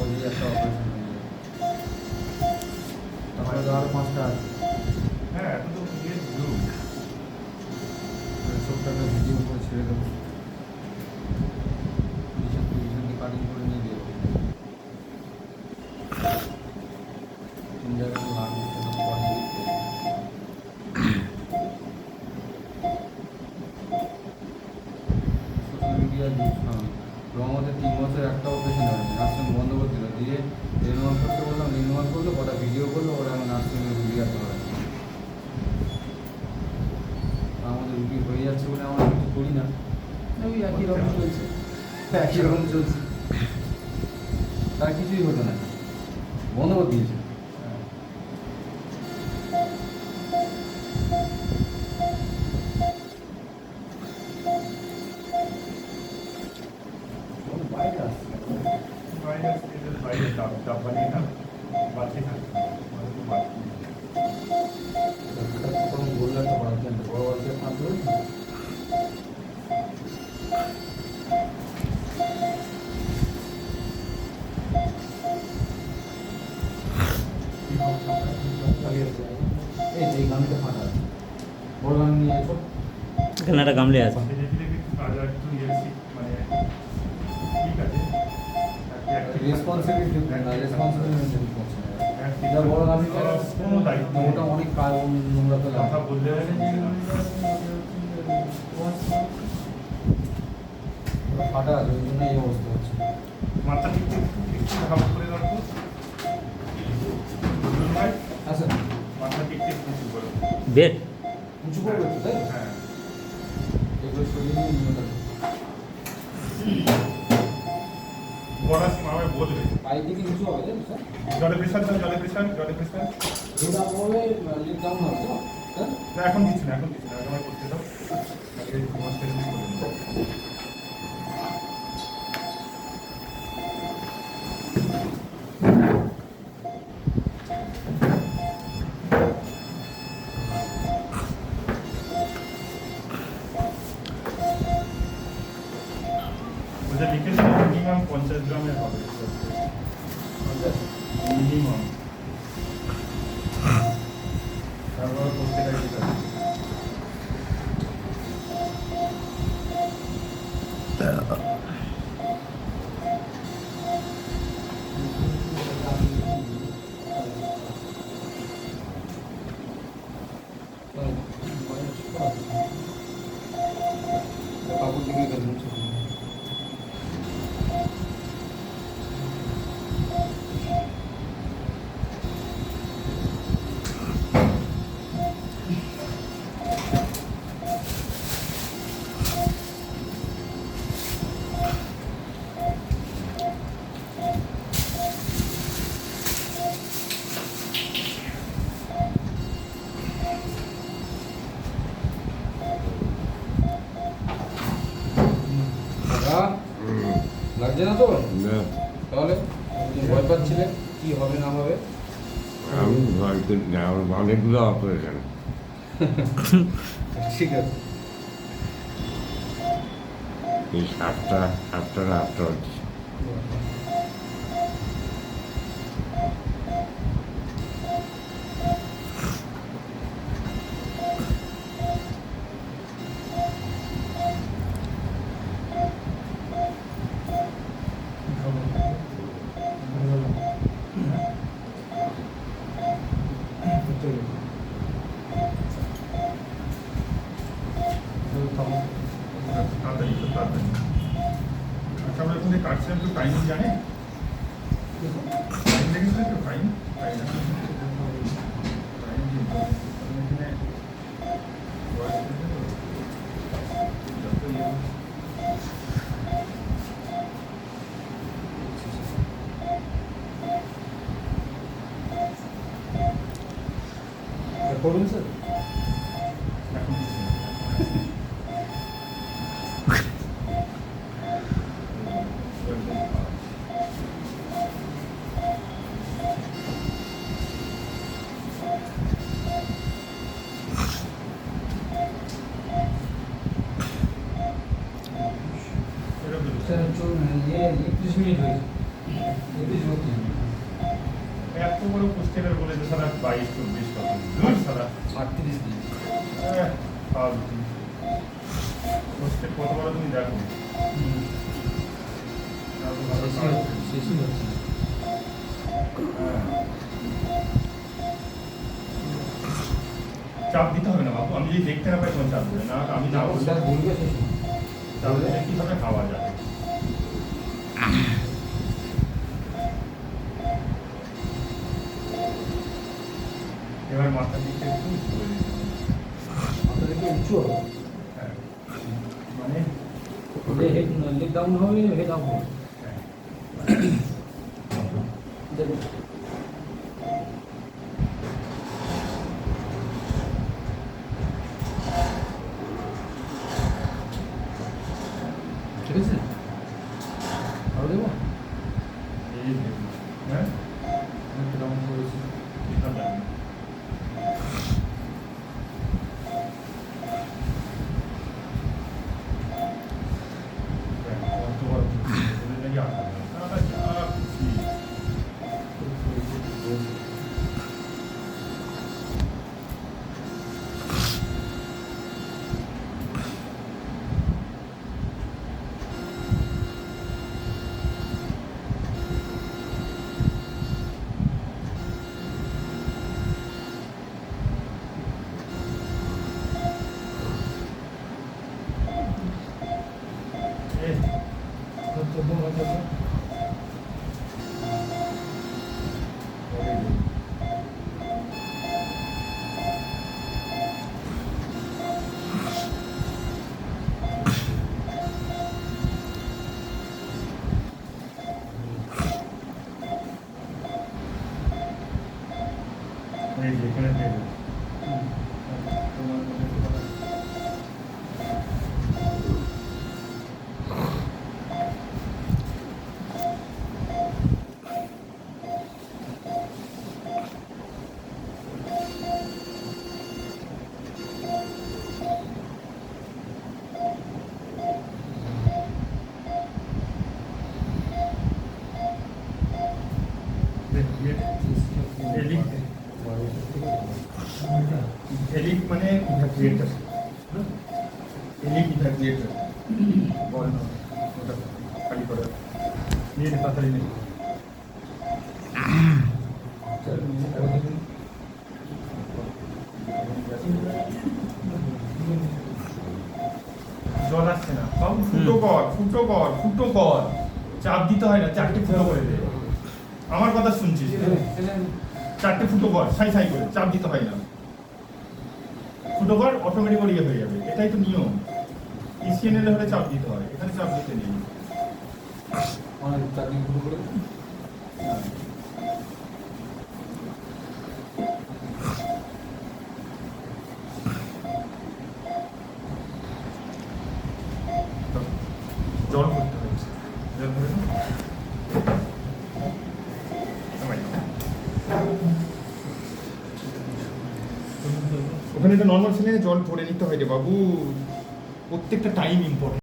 সহজেই একটা অপারেশন হয়ে যাবে। তারপরে তো আরও 5টা আছে। হ্যাঁ এখন তো যুগ। ছোট্ট একটা ভিডিও করে ছেড়ে দেবো, পজিশনকে কাটিং করে নিয়ে দেবো। 3 জায়গাতে লাগবে, সেটা পরে দেখতে হবে। সোশ্যাল মিডিয়ার যুগ না, তো আমাদের 3 বছর একটা অপারেশন হয়নি, নার্সিং বন্ধ করে দিল, দিয়ে রিনিউয়াল করতে বললাম, রিনিউয়াল করলো, ওরা ভিডিও করলো, ওরা আমার নার্সিংয়ে রুগী হয়। আমাদের রুগী হয়ে যাচ্ছে বলে আমরা কিছু করি না, ওই একই রকম চলছে, একই রকম চলছে, তার কিছুই হলো না, বন্ধ করে দিয়েছে। বাইরে আসছে বাইরে ডাব্বা নিয়ে না বাড়তে থাকে তখন বললে একটা বাড়িতে আনতে, বড় বাড়িতে আনতে হবে না। এই যে এই গামলিটা ফাটা আছে, বড় গামলি নিয়ে এসো। এখানে একটা গামলি আছে। মানে ঠিক আছে রেসপন্সিবিলিটি রেসপন্সিবিলিটি করছে না। এটা বড় গামলিটা কোনো দায়িত্ব নেই। ওটা অনেক নোংরা তো কথা বললে ফাটা আছে, ওই জন্য এই অবস্থা হচ্ছে। মাথা ঠিক ভাব করে রাখো ভাই, আচ্ছা, মাথা ঠিক উঁচু করো। বেড উঁচু করবে তো, তাই? হ্যাঁ এগুলো সরিয়ে নিয়ে নিয়ে যাবে। বড়া আমায় বলবে পায়ের দিকে নিচু হবে, তাই তো স্যার? জলে প্রেশার দাও, জলে প্রেশার রোড আপ হবে, লিফট ডাউন হবে তো, স্যার? না এখন দিচ্ছি না আমায় করতে দাও আগে তোমার স্টেশন করে দাও। ওটা লিখেছি মিনিমাম 50 গ্রামের হবে মিনিমাম, তারপর প্রত্যেকটা দিতে হবে। কাপড় দিকে গেলেন ছোট। লাগছে না তো? তাহলে ভয় পাচ্ছিলেন কি হবে না হবে? আমি ভয় করি না, আমার অনেকগুলো অপারেশন। ঠিক আছে। এই সাতটা হচ্ছে। তাড়াতাড়ি আচ্ছা আমরা এখন যে কাটছিলাম একটু টাইমিং জানে টাইম দেখেছিল একটু টাইম করুন স্যার। এখন স্যার চলুন, 31 মিনিট হয়েছে। এত বড় পোস্টের বলে যে সারা 22-24 কত দূর সারা 38 দিন ফালতু পোস্টের কত বড় তুমি দেখো শেষই হচ্ছে চাপ দিতে হবে না বাবু, আমি যদি দেখতে না পাই তোমার চাপ দেবে না, আমি না বললে স্যার বলবে শেষ চাপ দিলে কিভাবে খাওয়া যাবে। এবার মাথার দিকটা একটু ঘুরে দিতে হবে। আপনাদেরকে উঁচু হবে হ্যাঁ। মানে হেড লেগ ডাউন হবে হেড আপ হবে হ্যাঁ। দেখুন ঠিক আছে আরো দেবো এই দেখুন। হ্যাঁ একটা ডাউন করেছি এটা দেখুন। দেখো, কত বড় খুশি। এদের নাকি আঘাত হয়। সারাটা যা খুশি। এই, ধরতো, ধরতো। Very good. এই যে এখানে দেবে। তোমার মনে করো। এলিট মানে ইভ্যাকুয়েটর, এলিট ইভ্যাকুয়েটর বল না ওটা খালি করে নিয়ে নে তাড়াতাড়ি নে। জল আসছে না বাবু, ফুটো কর ফুটো কর ফুটো কর, চাপ দিতে হয় না, 4টে ফুটো করে দে। আমার কথা শুনছিস? 4টে ফুটো কর সাই সাই করে, চাপ দিতে হয় না, ফুটো কর অটোমেটিক ইয়ে হয়ে যাবে, এটাই তো নিয়ম। ইসিএনএল হলে চাপ দিতে হয়, এখানে চাপ দিতে নেই। অনেক চাকরি শুরু করে জল করতে হচ্ছে, জল করে নাও। নামাই দাও। ওখানে তো নর্মাল সেলে জল ভরে নিতে হয় রে বাবু, প্রত্যেকটা টাইম ইম্পর্টেন্ট।